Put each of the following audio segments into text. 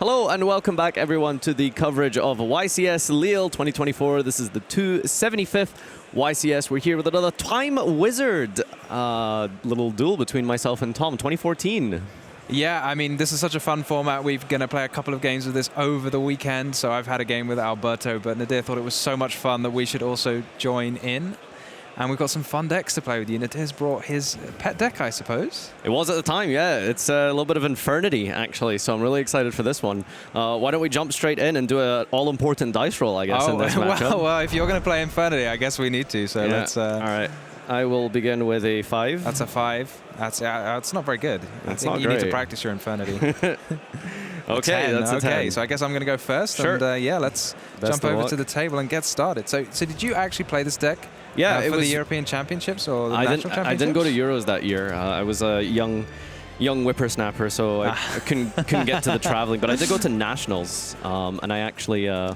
Hello and welcome back everyone to the coverage of YCS Lille 2024. This is the 275th YCS. We're here with another Time Wizard little duel between myself and Tom, 2014. Yeah, I mean, this is such a fun format. We're going to play a couple of games of this over the weekend. So I've had a game with Alberto, but Nadhir thought it was so much fun that we should also join in. And we've got some fun decks to play with you. Nadhir's brought his pet deck, I suppose. It was at the time, yeah. It's a little bit of Infernity, actually, so I'm really excited for this one. Why don't we jump straight in and do an all-important dice roll, I guess, in this matchup. Well, if you're going to play Infernity, I guess we need to. So yeah. let's... All right. I will begin with a 5. That's a 5. That's not very good. That's I think not you great. need to practice your Infernity. Okay, that's a 10. Okay, so I guess I'm going to go first. Sure. And yeah, let's jump over to the table and get started. So did you actually play this deck? Yeah, it for was the European Championships or the National Championships? I didn't go to Euros that year. I was a young whippersnapper, so I couldn't get to the traveling. But I did go to Nationals, and I actually I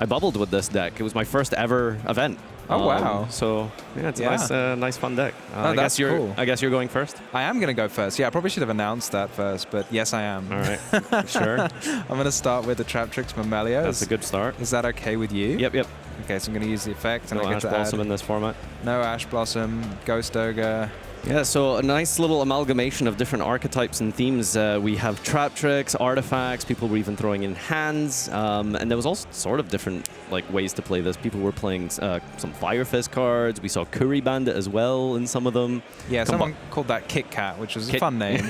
bubbled with this deck. It was my first ever event. Oh wow! So yeah, it's a nice fun deck. I guess cool. I guess you're going first. I am going to go first. Yeah, I probably should have announced that first, but yes, I am. All right, sure. I'm going to start with the Traptrix Mamelio. That's a good start. Is that okay with you? Yep. Okay, so I'm going to use the effect. No and I get Ash to Blossom add in this format. No Ash Blossom, Ghost Ogre. Yeah, so a nice little amalgamation of different archetypes and themes. We have Traptrix, artifacts, people were even throwing in hands, and there was all sort of different ways to play this. People were playing some Fire Fist cards. We saw Curry Bandit as well in some of them. Yeah, someone called that Kit Kat, which was a fun name.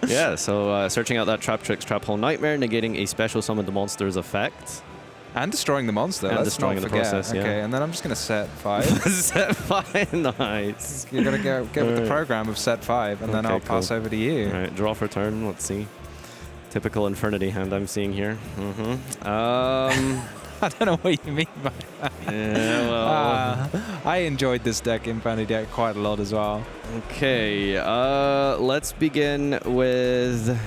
Yeah, so searching out that Traptrix Trap Hole Nightmare, negating a special summon the monster's effect. And destroying the monster. And let's destroying not the forget. process, yeah. Okay, and then I'm just going to set 5. Set 5, nice. You're going to go with the program of set 5, and then I'll pass over to you. All right, draw for turn. Let's see. Typical Infernity hand I'm seeing here. I don't know what you mean by that. Yeah, well. I enjoyed this deck, Infernity deck, quite a lot as well. Okay, let's begin with...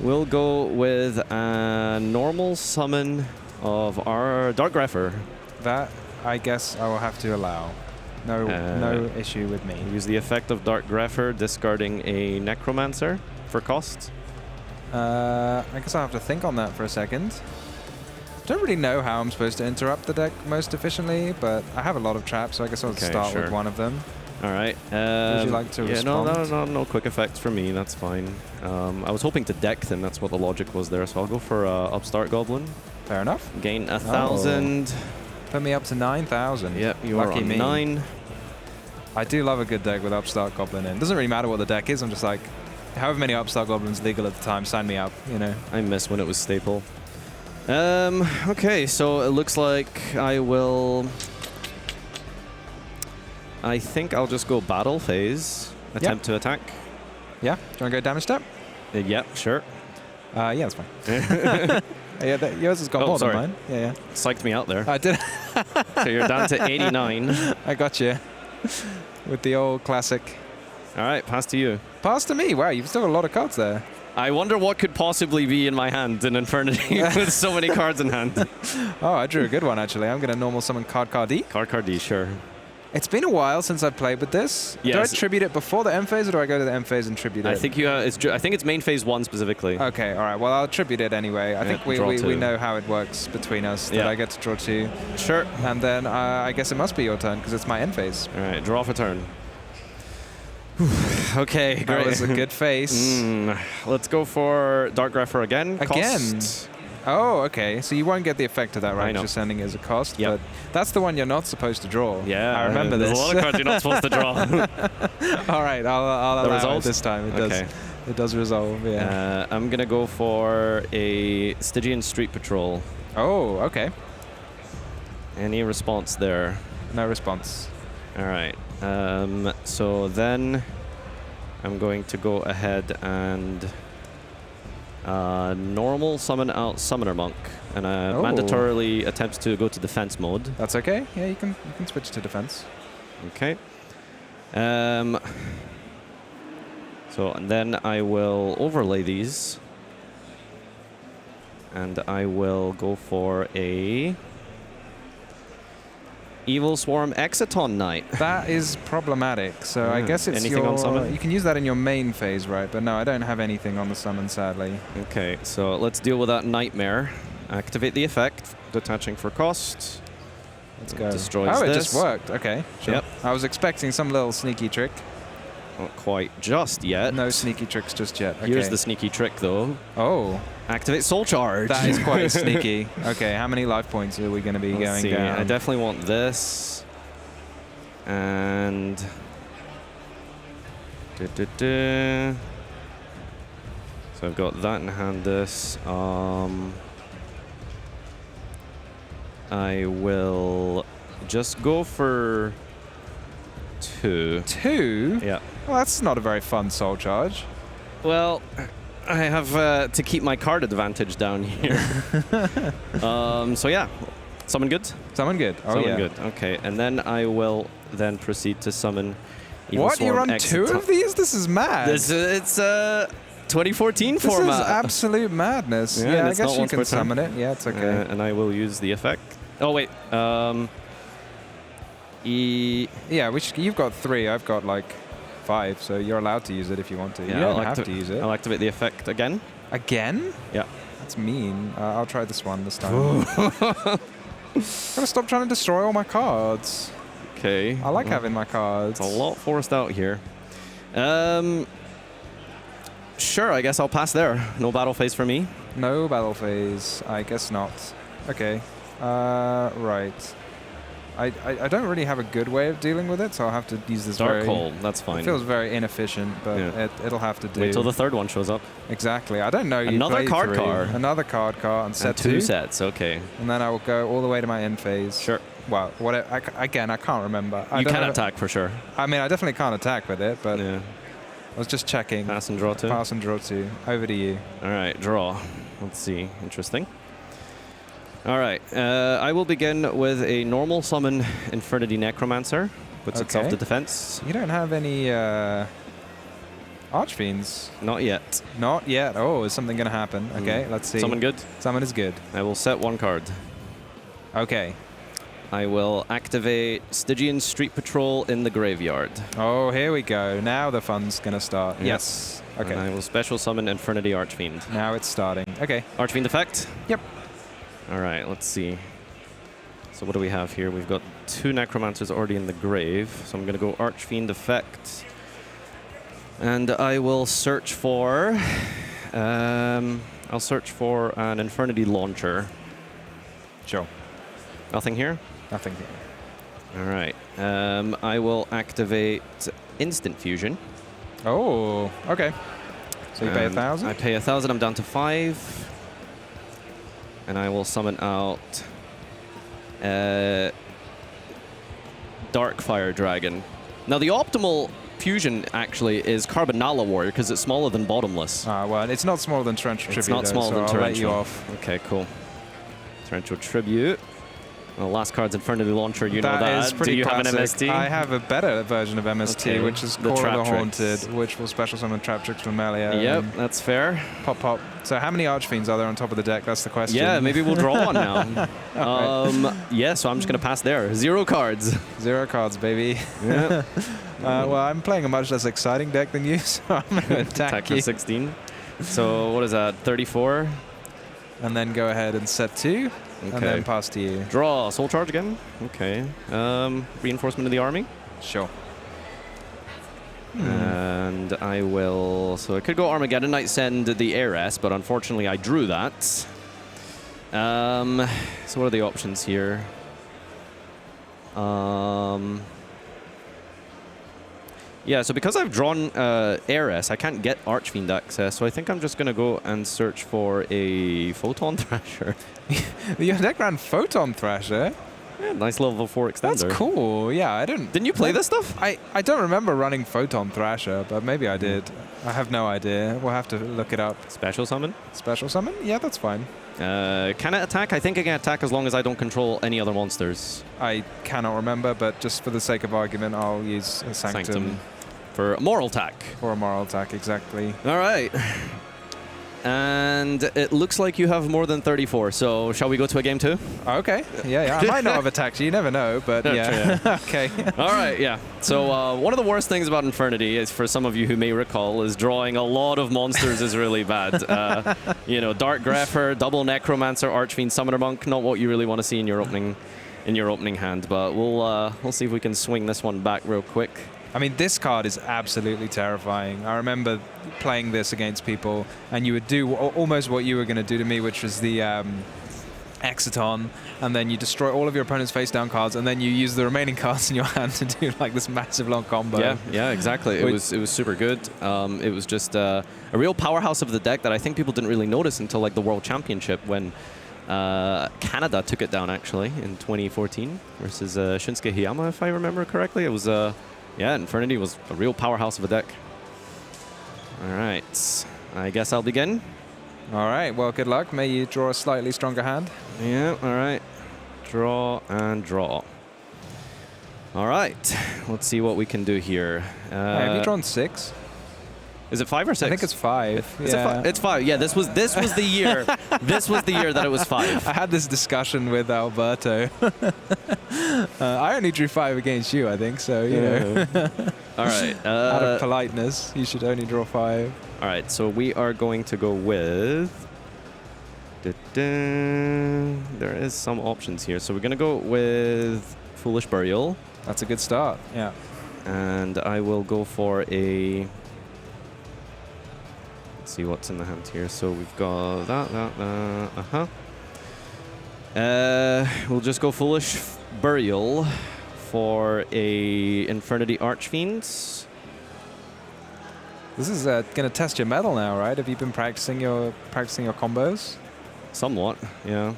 We'll go with a normal summon of our Dark Grepher. That, I guess, I will have to allow. No issue with me. Use the effect of Dark Grepher, discarding a Necromancer for cost. I guess I'll have to think on that for a second. Don't really know how I'm supposed to interrupt the deck most efficiently, but I have a lot of traps, so I guess I'll start with one of them. All right. Would you like to respond? No quick effects for me. That's fine. I was hoping to deck them. That's what the logic was there. So I'll go for Upstart Goblin. Fair enough. Gain 1,000. Put me up to 9,000. Yep, you are on 9. I do love a good deck with Upstart Goblin in. Doesn't really matter what the deck is. I'm just like, however many Upstart Goblins legal at the time, sign me up. You know. I miss when it was staple. Okay, so it looks like I will. I think I'll just go battle phase. Attempt to attack. Yeah. Do you want to go damage step? Yep, sure. Yeah, that's fine. Yeah, yours has got more than mine. Yeah. Psyched me out there. I did. So you're down to 89. I got you. With the old classic. All right, pass to you. Pass to me. Wow, you've still got a lot of cards there. I wonder what could possibly be in my hand in Infernity with so many cards in hand. Oh, I drew a good one, actually. I'm going to normal summon Card-Card-D. Card-Card-D, sure. It's been a while since I've played with this. Yes. Do I tribute it before the end phase, or do I go to the end phase and tribute it? I think I think it's main phase 1 specifically. Okay, all right. Well, I'll tribute it anyway. I think we know how it works between us. That I get to draw 2. Sure. And then I guess it must be your turn because it's my end phase. All right, draw for turn. Okay, great. That was a good face. Let's go for Dark Grepher again. Cost. Oh, okay. So you won't get the effect of that, right? You're sending it as a cost. Yep. But that's the one you're not supposed to draw. Yeah, I remember this. There's a lot of cards you're not supposed to draw. All right, I'll allow it this time. It does. It does resolve. Yeah. I'm gonna go for a Stygian Street Patrol. Oh, okay. Any response there? No response. All right. So then I'm going to go ahead and normal summon out Summoner Monk, and mandatorily attempts to go to defense mode. That's okay. Yeah, you can switch to defense. Okay. So and then I will overlay these, and I will go for a Evil Swarm Exciton Knight. That is problematic. So I guess it's anything on summon? You can use that in your main phase, right? But no, I don't have anything on the summon, sadly. Okay, so let's deal with that Nightmare. Activate the effect, detaching for cost. Let's go. Destroys it this. just worked. Okay, sure. Yep. I was expecting some little sneaky trick. Not quite just yet. No sneaky tricks just yet. Okay. Here's the sneaky trick, though. Oh. Activate Soul Charge. That is quite sneaky. Okay, how many life points are we going to be going down? I definitely want this. And... So I've got that in hand, this. I will just go for 2. 2? Yeah. Well, that's not a very fun soul charge. Well, I have to keep my card advantage down here. So yeah, summon good? Summon good. Oh, summon yeah. good. Okay, and then I will then proceed to summon Evil What? Swarm You run Exciton. 2 of these? This is mad. It's 2014 this format. is absolute madness. Yeah, Yeah, I it's guess not you once can per turn. summon it. Yeah, it's okay. And I will use the effect. Oh wait. Yeah, you've got 3. I've got like 5, so you're allowed to use it if you want to. Yeah, you don't have to use it. I'll activate the effect again. Again? Yeah. That's mean. I'll try this one this time. Gotta stop trying to destroy all my cards. Okay. I like having my cards. It's a lot forced out here. Sure, I guess I'll pass there. No battle phase for me. No battle phase. I guess not. Okay. Right. I don't really have a good way of dealing with it, so I'll have to use this Dark Hole, that's It fine. feels very inefficient, but Yeah. it'll have to do. Wait till the third one shows up. Exactly. I don't know. You Another played card 3. car. Another card car and set And 2 2. sets, okay. And then I will go all the way to my end phase. Sure. Well, again, I can't remember. You can attack for sure. I mean, I definitely can't attack with it, but Yeah. I was just checking. Pass and draw 2. Pass and draw 2. Over to you. All right, draw. Let's see. Interesting. All right. I will begin with a normal summon Infernity Necromancer. Puts itself to defense. You don't have any Archfiends? Not yet. Not yet. Oh, is something going to happen? Okay, let's see. Summon good. Summon is good. I will set 1 card. Okay. I will activate Stygian Street Patrol in the graveyard. Oh, here we go. Now the fun's going to start. Yep. Yes. Okay. And I will special summon Infernity Archfiend. Now it's starting. Okay. Archfiend effect? Yep. All right, let's see. So what do we have here? We've got 2 Necromancers already in the grave. So I'm going to go Archfiend effect. And I will search for... I'll search for an Infernity Launcher. Sure. Nothing here? Nothing here. All right. I will activate Instant Fusion. Oh, okay. So you pay 1,000? I pay 1,000. I'm down to 5. And I will summon out Dark Fire Dragon. Now, the optimal fusion actually is Carbonala Warrior because it's smaller than Bottomless. Well, it's not smaller than Torrential Tribute. It's not smaller than I'll Torrential. let you off. Okay, cool. Torrential Tribute. Well, last card's Infernity Launcher, you know that. That is pretty Do you classic. have an MST? I have a better version of MST, Okay. which is The Core of the Traptrix. Haunted, which will special summon Traptrix from Melia. Yep, that's fair. Pop, pop. So how many Archfiends are there on top of the deck? That's the question. Yeah, maybe we'll draw one now. Yeah, so I'm just going to pass there. 0 cards. 0 cards, baby. Yeah. Well, I'm playing a much less exciting deck than you, so I'm going to attack for you. 16. So what is that, 34? And then go ahead and set 2, Okay. and then pass to you. Draw, Soul Charge again. Okay. Reinforcement of the army. Sure. And I will... So I could go Armageddon Knight, send the Heiress, but unfortunately I drew that. So what are the options here? Yeah, so because I've drawn Heiress, I can't get Archfiend access, so I think I'm just going to go and search for a Photon Thrasher. Your deck ran Photon Thrasher. Yeah, nice level 4 extender. That's cool. Yeah, I didn't... Didn't you play this stuff? I don't remember running Photon Thrasher, but maybe I did. I have no idea. We'll have to look it up. Special summon? Special summon? Yeah, that's fine. Can it attack? I think it can attack as long as I don't control any other monsters. I cannot remember, but just for the sake of argument, I'll use a Sanctum. For a moral attack. For a moral attack, exactly. All right. and it looks like you have more than 34. So shall we go to a game 2? Okay. Yeah, I might not have attacked you. You never know, but yeah. Okay. All right, yeah. So one of the worst things about Infernity is, for some of you who may recall, is drawing a lot of monsters is really bad. You know, Dark Grepher, Double Necromancer, Archfiend, Summoner Monk, not what you really want to see in your opening hand. But we'll see if we can swing this one back real quick. I mean, this card is absolutely terrifying. I remember playing this against people, and you would do almost what you were going to do to me, which was the Exciton, and then you destroy all of your opponent's face-down cards, and then you use the remaining cards in your hand to do like this massive long combo. Yeah, exactly. It was super good. It was just a real powerhouse of the deck that I think people didn't really notice until like the World Championship, when Canada took it down actually in 2014 versus Shinsuke Hiyama, if I remember correctly. It was yeah, Infernity was a real powerhouse of a deck. All right, I guess I'll begin. All right, well, good luck. May you draw a slightly stronger hand. Yeah, all right. Draw and draw. All right, let's see what we can do here. Have you drawn 6? Is it 5 or 6? I think it's 5. It's 5. Yeah, this was the year. This was the year that it was 5. I had this discussion with Alberto. I only drew 5 against you, I think. So you know. All right. Out of politeness, you should only draw 5. All right. So we are going to go with. There is some options here. So we're gonna go with Foolish Burial. That's a good start. Yeah. And I will go for a. See what's in the hand here. So we've got that. We'll just go Foolish Burial for a Infernity Archfiend. This is going to test your mettle now, right? Have you been practicing your combos? Somewhat, yeah.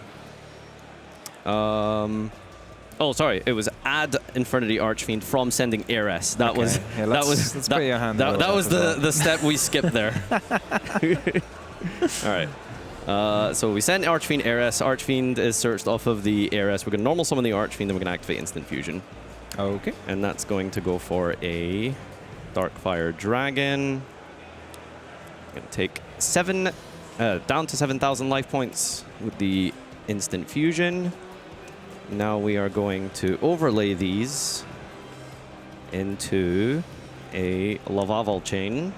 Oh, sorry. It was add Infernity Archfiend from sending Heiress. That was yeah, let's put your hand that was the step we skipped there. All right. So we send Archfiend Heiress. Archfiend is searched off of the Heiress. We're going to normal summon the Archfiend, then we're going to activate Instant Fusion. Okay. And that's going to go for a Darkfire Dragon. Going to take 7 down to 7,000 life points with the Instant Fusion. Now we are going to overlay these into a Lavaval Chain.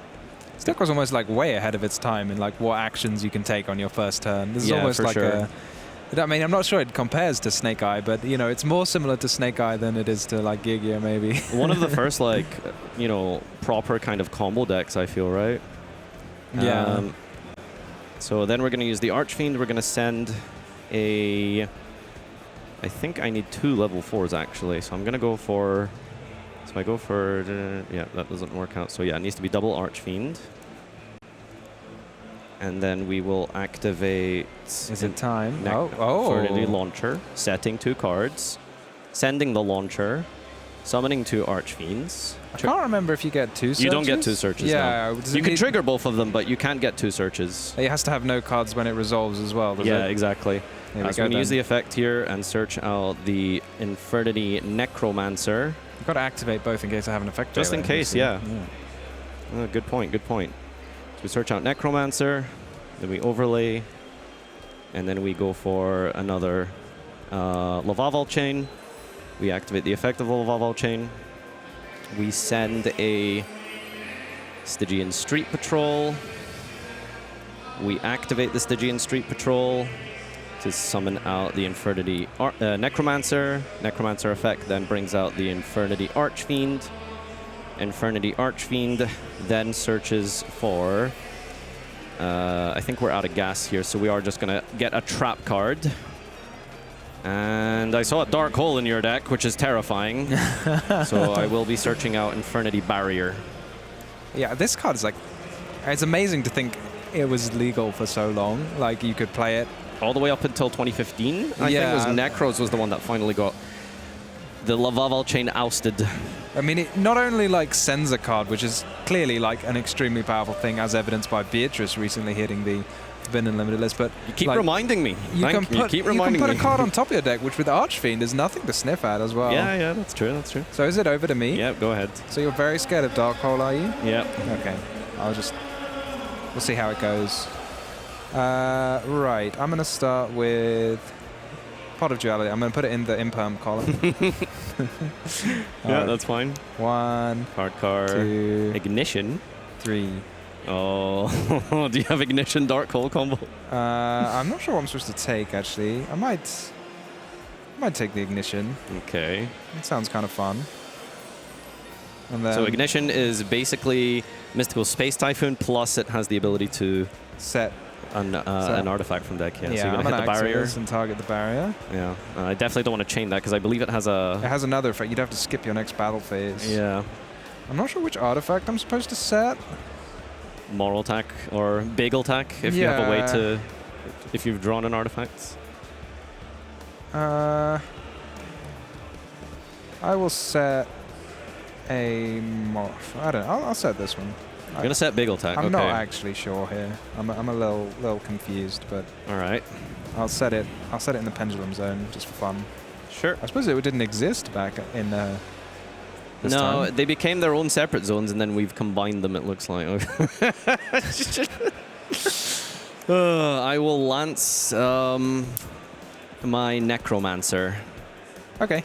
This deck was almost like way ahead of its time in like what actions you can take on your first turn. This is almost like a. I mean, I'm not sure it compares to Snake Eye, but you know, it's more similar to Snake Eye than it is to like Gigia maybe. One of the first like, you know, proper kind of combo decks, I feel, right? Yeah. So then we're going to use the Archfiend. We're going to send a. I think I need 2 level 4s actually, so I'm gonna go for. So I go for. Yeah, that doesn't work out. So yeah, it needs to be double Archfiend. And then we will activate. Is it time? Infernity Launcher, setting 2 cards, sending the launcher, summoning 2 Archfiends. I can't remember if you get 2 searches. You don't get 2 searches. Yeah, no. You can trigger both of them, but you can't get 2 searches. It has to have no cards when it resolves as well. Yeah, exactly. So I'm going to use the effect here and search out the Infernity Necromancer. You've got to activate both in case I have an effect. Just in case, yeah. Good point, good point. So we search out Necromancer, then we overlay, and then we go for another Lavaval Chain. We activate the effect of the Lavaval Chain. We send a Stygian Street Patrol. We activate the Stygian Street Patrol to summon out the Infernity Necromancer. Necromancer effect then brings out the Infernity Archfiend. Infernity Archfiend then searches for... I think we're out of gas here, so we are just going to get a trap card. And I saw a Dark Hole in your deck, which is terrifying. So I will be searching out Infernity Barrier. Yeah, this card is like... It's amazing to think it was legal for so long. Like, you could play it. All the way up until 2015? I think it was Necros was the one that finally got the Lavaval Chain ousted. I mean, it not only like sends a card, which is clearly like an extremely powerful thing, as evidenced by Beatrice recently hitting the Forbidden Unlimited list, but you keep like, reminding me. You can put a card on top of your deck, which with Archfiend is nothing to sniff at as well. Yeah, that's true, that's true. So is it over to me? Yeah, go ahead. So you're very scared of Dark Hole, are you? Yeah. Okay. We'll see how it goes. Right, I'm going to start with Pot of Duality. I'm going to put it in the imperm column. Yeah, that's fine. 1, Hardcore. 2, Ignition. 3. Oh, do you have Ignition Dark Hole combo? I'm not sure what I'm supposed to take, actually. I might take the Ignition. Okay. It sounds kind of fun. And then So Ignition is basically Mystical Space Typhoon, plus it has the ability to set an artifact from deck. Yeah, so you're I'm going to hit the barrier. and target the barrier. Yeah, I definitely don't want to chain that because I believe it has a... It has another effect. You'd have to skip your next battle phase. Yeah. I'm not sure which artifact I'm supposed to set. Moral attack or bagel attack if you have a way to... If you've drawn an artifact. I will set a morph. I don't know. I'll set this one. You're going to set bagel attack. I'm okay. not actually sure here. I'm a little confused, but all right. I'll set it in the pendulum zone just for fun. Sure. I suppose it didn't exist back in this No, time. they became their own separate zones, and then we've combined them, it looks like. I will lance my Necromancer. Okay.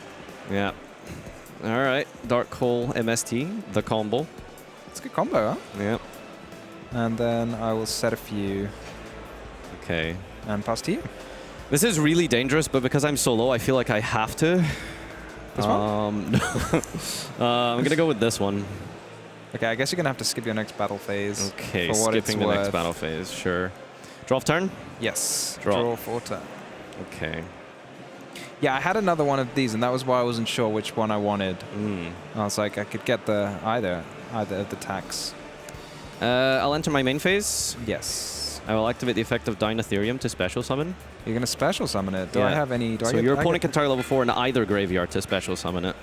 Yeah. All right. Dark Hole MST, the combo. It's a good combo, huh? Yeah. And then I will set a few Okay. and pass to you. This is really dangerous, but because I'm so low, I feel like I have to. This one? I'm going to go with this one. Okay, I guess you're going to have to skip your next battle phase. Okay, for what skipping it's the next worth. battle phase, sure. Draw off turn? Yes. Draw. for turn. Okay. Yeah, I had another one of these, and that was why I wasn't sure which one I wanted. I was like, I could get the either of the attacks. I'll enter my main phase. Yes. I will activate the effect of Dinotherium to special summon. You're going to special summon it. Do I Yeah. have any... So your opponent can target level 4 in either graveyard to special summon it.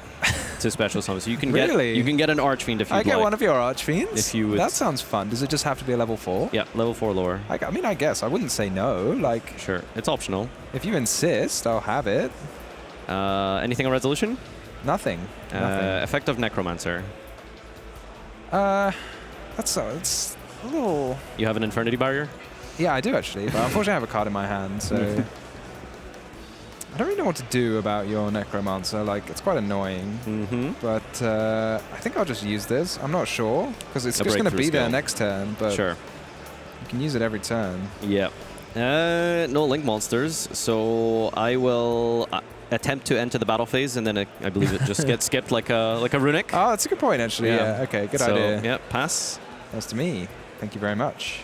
To special summon. So you can Really? get an Archfiend if you I like. get one of your Archfiends? If you would. That sounds fun. Does it just have to be a level 4? Yeah, level 4 lower. I mean, I guess. I wouldn't say no. Like, Sure. It's optional. if you insist, I'll have it. Anything on resolution? Nothing. Nothing. Effect of Necromancer. It's a little... You have an Infernity Barrier? Yeah, I do actually, but unfortunately I have a card in my hand, so... I don't really know what to do about your Necromancer. Like, it's quite annoying. But I think I'll just use this. I'm not sure, because it's just going to be there next turn, but sure. you can use it every turn. Yeah. No link monsters, so I will attempt to enter the battle phase, and then I believe it just gets skipped like a runic. Oh, that's a good point, actually. Yeah. Okay, good idea. Yeah, pass. That's to me. Thank you very much.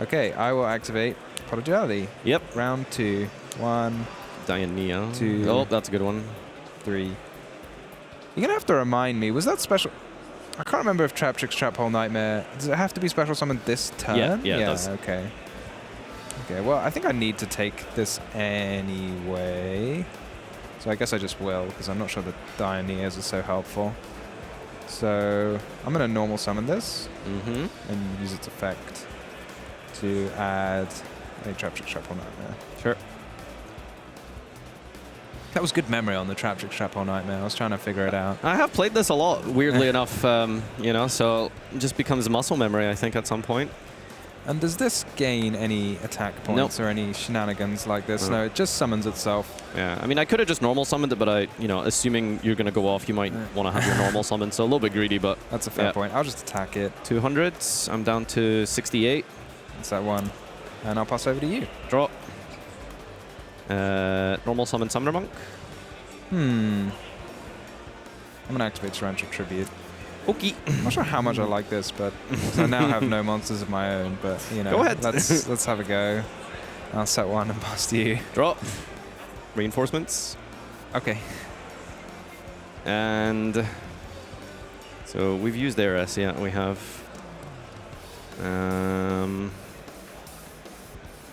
Okay, I will activate Prodigality. Yep. Round 2. 1, Diania. 2. Oh, that's a good one. 3. You're going to have to remind me, was that special? I can't remember if Trap Tricks Trap Hole Nightmare, does it have to be special summoned this turn? Yeah, it does. Okay. Okay, well, I think I need to take this anyway. So I guess I just will, because I'm not sure that Dianias are so helpful. So I'm going to normal summon this and use its effect to add a Trap Tricks Trap Hole Nightmare. Sure. That was good memory on the Trap Tricks Trap Hole Nightmare. I was trying to figure it out. I have played this a lot, weirdly enough, you know, so it just becomes muscle memory, I think, at some point. And does this gain any attack points or any shenanigans like this? No, it just summons itself. Yeah, I mean, I could have just normal summoned it, but assuming you're going to go off, you might want to have your normal summon, so a little bit greedy, but... That's a fair point. I'll just attack it. 200s, I'm down to 68. That's that one. And I'll pass over to you. Draw. Normal summon Summoner Monk. I'm going to activate Torrential Tribute. Okay. I'm not sure how much I like this, but I now have no monsters of my own, but, you know, go ahead. let's have a go. I'll set one and pass to you. Draw. Reinforcements. Okay. And so we've used Eris, yeah, we have.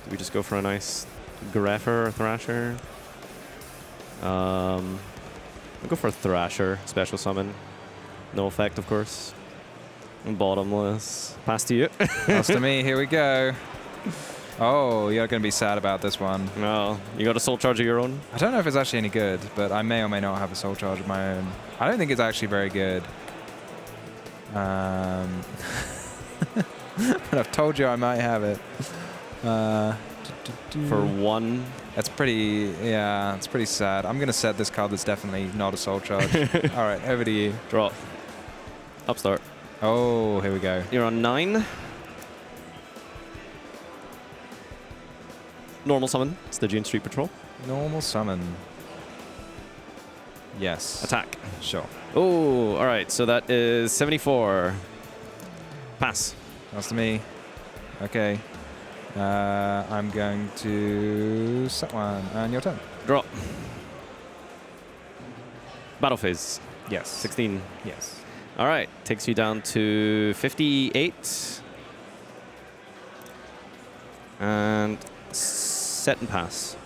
Do we just go for a nice Greffer or Thrasher? We'll go for a Thrasher, special summon. No effect, of course. Bottomless. Pass to you. Pass to me. Here we go. Oh, you're going to be sad about this one. No, you got a Soul Charge of your own? I don't know if it's actually any good, but I may or may not have a Soul Charge of my own. I don't think it's actually very good. But I've told you I might have it. For 1. That's pretty, yeah, it's pretty sad. I'm going to set this card that's definitely not a soul charge. All right, over to you. Draw. Upstart. Oh, here we go. You're on 9. Normal summon, Stygian Street Patrol. Normal summon. Yes. Attack. Sure. Oh, all right. So that is 74. Pass. That's to me. Okay. I'm going to set one. And your turn. Draw. Battle phase. Yes. 16. Yes. All right. Takes you down to 58. And set and pass.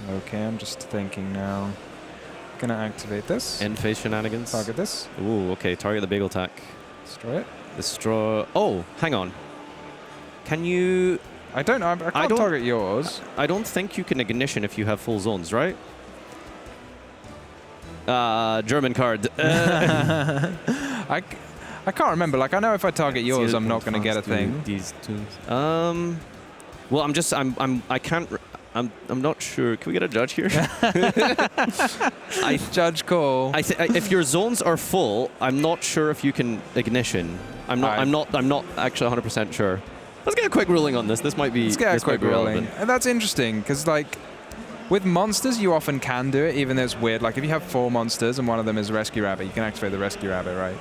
Okay, I'm just thinking now. Gonna activate this. End phase shenanigans. Target this. Ooh, okay. Target the bagel attack. Destroy it. Destroy. Oh, hang on. Can you? I don't know. I can't target yours. I don't think you can ignition if you have full zones, right? German card. I can't remember. Like, I know if I target yours, I'm not gonna get a thing. These two. Well, I'm not sure. Can we get a judge here? Judge call. If your zones are full, I'm not sure if you can ignition. I'm not actually 100% sure. Let's get a quick ruling on this. This might be. Let's get a quick ruling. And that's interesting because, like, with monsters, you often can do it, even though it's weird. Like, if you have 4 monsters and one of them is Rescue Rabbit, you can activate the Rescue Rabbit, right?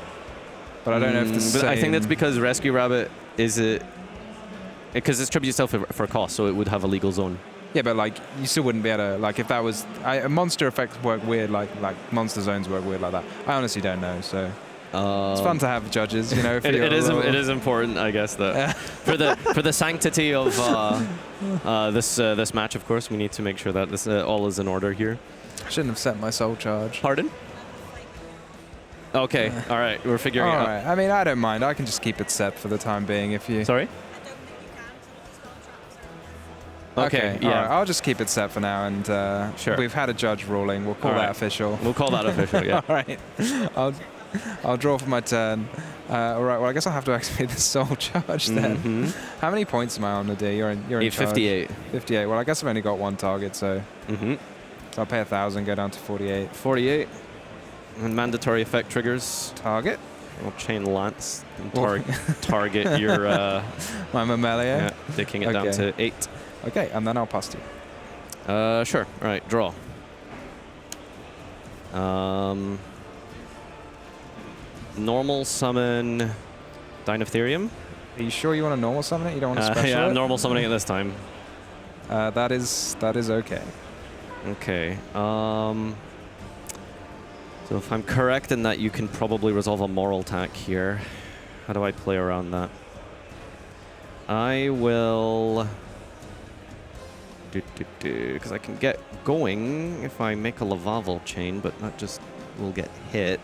But I don't know if the same. I think that's because Rescue Rabbit is it. Because it's tribute itself for cost, so it would have a legal zone. Yeah, but like you still wouldn't be able to, like, if that was monster effects work weird, like monster zones work weird like that. I honestly don't know. So it's fun to have judges, you know. If it is important, I guess, that for the sanctity of this match, of course, we need to make sure that this all is in order here. I shouldn't have set my soul charge. Pardon? Okay, all right, we're figuring it out. All right, I mean, I don't mind. I can just keep it set for the time being. If you sorry. Okay, yeah. Right, I'll just keep it set for now, and sure. We've had a judge ruling. We'll call that official. We'll call that official, yeah. All right. I'll draw for my turn. All right, well, I guess I'll have to activate the soul charge then. How many points am I on, Nadhir? You're in charge. 58. 58. Well, I guess I've only got one target, so... So I'll pay 1,000, go down to 48. 48. And mandatory effect triggers. Target. We'll chain lance and target your... my Mammalia. Yeah, taking it down to 8. Okay, and then I'll pass to you. Sure. All right, draw. Normal summon Dinotherium. Are you sure you want to normal summon it? You don't want to special yeah, it? I'm normal summoning it this time. That is okay. Okay. So if I'm correct in that you can probably resolve a moral attack here, how do I play around that? I will... Because I can get going if I make a Lavaval chain, but that just will get hit.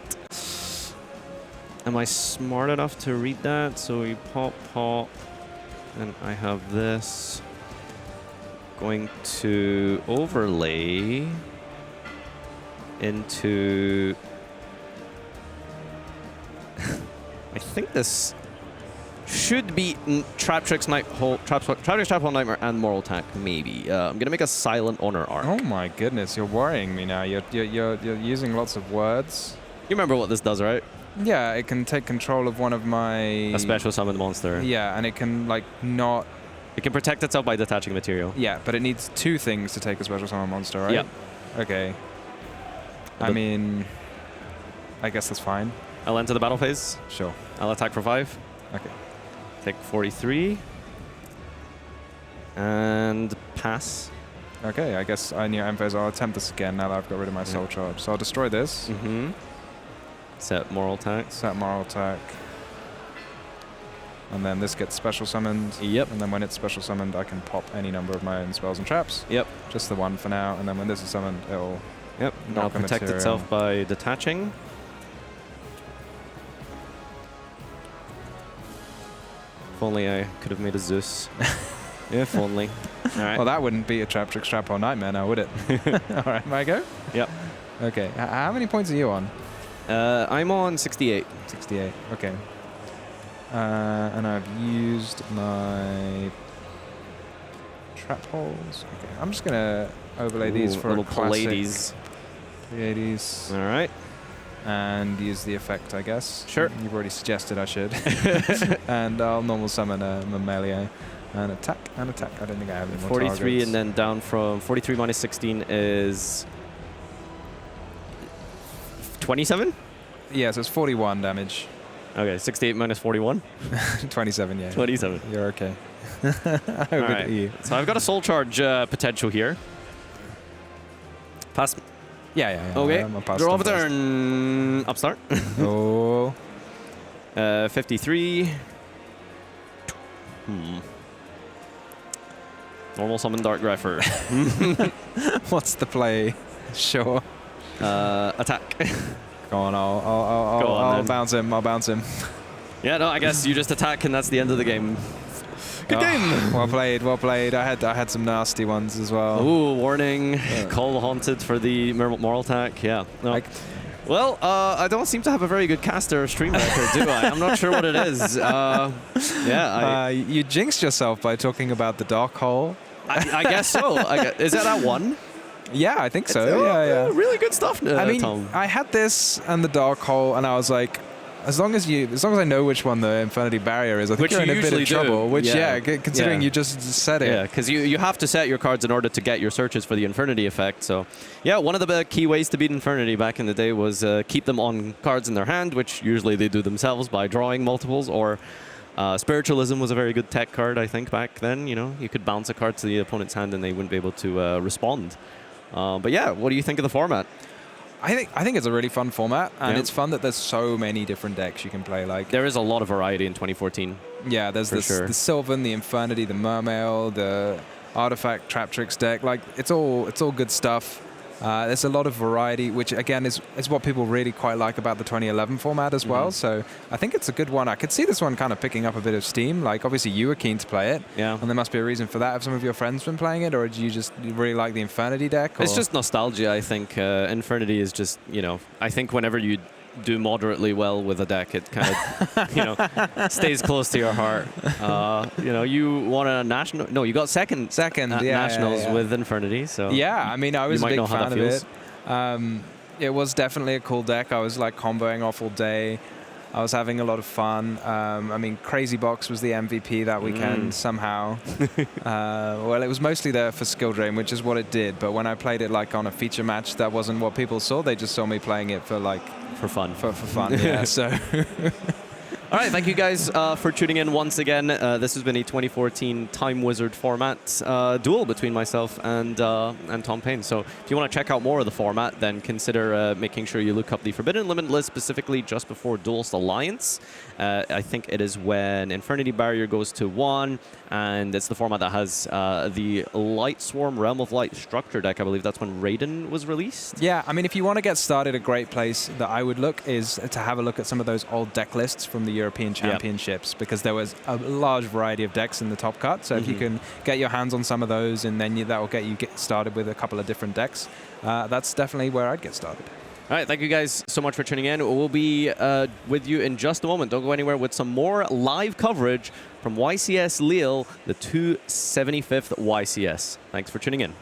Am I smart enough to read that? So we pop, and I have this. Going to overlay into... I think this should be Trap Tricks, Trap Tricks, Trap Hole Nightmare, and Moral Attack, maybe. I'm going to make a Silent Honor arc. Oh my goodness, you're worrying me now. You're using lots of words. You remember what this does, right? Yeah, it can take control of one of my... A special summoned monster. Yeah, and it can, like, not... It can protect itself by detaching material. Yeah, but it needs 2 things to take a special summon monster, right? Yeah. Okay. I mean, I guess that's fine. I'll enter the battle phase. Sure. I'll attack for 5. Okay. Take 43. And pass. Okay, I guess I knew end phase. I'll attempt this again now that I've got rid of my soul charge. So I'll destroy this. Set moral attack. Set moral attack. And then this gets special summoned. Yep. And then when it's special summoned, I can pop any number of my own spells and traps. Yep. Just the one for now. And then when this is summoned, it'll... Yep. Now protect itself by detaching. If only I could have made a Zeus. If only. All right. Well, that wouldn't be a Trap Trick Strap Hole Nightmare now, would it? All right, may I go? Yep. Okay. How many points are you on? I'm on 68. 68. Okay. And I've used my trap holes. Okay, I'm just going to overlay these for little a classic Pallades. 380s. All right. And use the effect, I guess. Sure. You've already suggested I should. And I'll normal summon a Mammalia. And attack, and attack. I don't think I have any more 43, targets. and then down from 43 minus 16 is 27? Yeah, so it's 41 damage. Okay, 68 minus 41? 27, yeah. 27. You're okay. All Over right. to you. So I've got a soul charge potential here. Pass. Yeah. Okay. I'm gonna pass Draw of a them first. turn. Upstart. Oh. 53. Normal summon Dark Grepher. What's the play? Sure. Attack. Go on, I'll bounce him. I'll bounce him. Yeah, no, I guess you just attack and that's the end of the game. Good game. Well played, well played. I had some nasty ones as well. Ooh, warning. Call haunted for the moral attack. Yeah. No. Well, I don't seem to have a very good caster or stream record, do I? I'm not sure what it is. You jinxed yourself by talking about the dark hole. I guess so. Is that at 1? Yeah, I think so. Yeah. Really good stuff, I mean, Tom. I had this and the dark hole, and I was like, as long as I know which one the Infinity Barrier is, I think you're in a bit of trouble. Which, considering you just said it. Yeah, because you have to set your cards in order to get your searches for the Infernity effect. So, yeah, one of the key ways to beat Infernity back in the day was keep them on cards in their hand, which usually they do themselves by drawing multiples, or Spiritualism was a very good tech card, I think, back then. You know, you could bounce a card to the opponent's hand and they wouldn't be able to respond. But yeah, what do you think of the format? I think it's a really fun format, and it's fun that there's so many different decks you can play. Like, there is a lot of variety in 2014. Yeah, there's the Sylvan, the Infernity, the Mermail, the Artifact Traptrix deck. Like, it's all good stuff. There's a lot of variety, which again is what people really quite like about the 2011 format as well. So I think it's a good one. I could see this one kind of picking up a bit of steam. Like, obviously you were keen to play it, and there must be a reason for that. Have some of your friends been playing it, or do you just really like the Infernity deck? Or? It's just nostalgia, I think. Infernity is just, I think whenever you do moderately well with a deck, it kind of, stays close to your heart. You won a national. No, you got second at nationals with Infernity. So yeah, I mean, I was a big fan of it. It was definitely a cool deck. I was like comboing off all day. I was having a lot of fun. I mean, Crazy Box was the MVP that weekend somehow. Well, it was mostly there for skill drain, which is what it did. But when I played it like on a feature match, that wasn't what people saw. They just saw me playing it for fun. For fun, yeah. So. All right, thank you guys for tuning in once again. This has been a 2014 Time Wizard format duel between myself and Tom Paine. So if you want to check out more of the format, then consider making sure you look up the Forbidden Limitless, specifically just before Duelist Alliance. I think it is when Infernity Barrier goes to 1, and it's the format that has the Light Swarm Realm of Light structure deck. I believe that's when Raiden was released. Yeah, I mean, if you want to get started, a great place that I would look is to have a look at some of those old deck lists from the European Championships, because there was a large variety of decks in the top cut. So if you can get your hands on some of those, and then that will get you started with a couple of different decks, that's definitely where I'd get started. All right, thank you guys so much for tuning in. We'll be with you in just a moment. Don't go anywhere with some more live coverage from YCS Lille, the 275th YCS. Thanks for tuning in.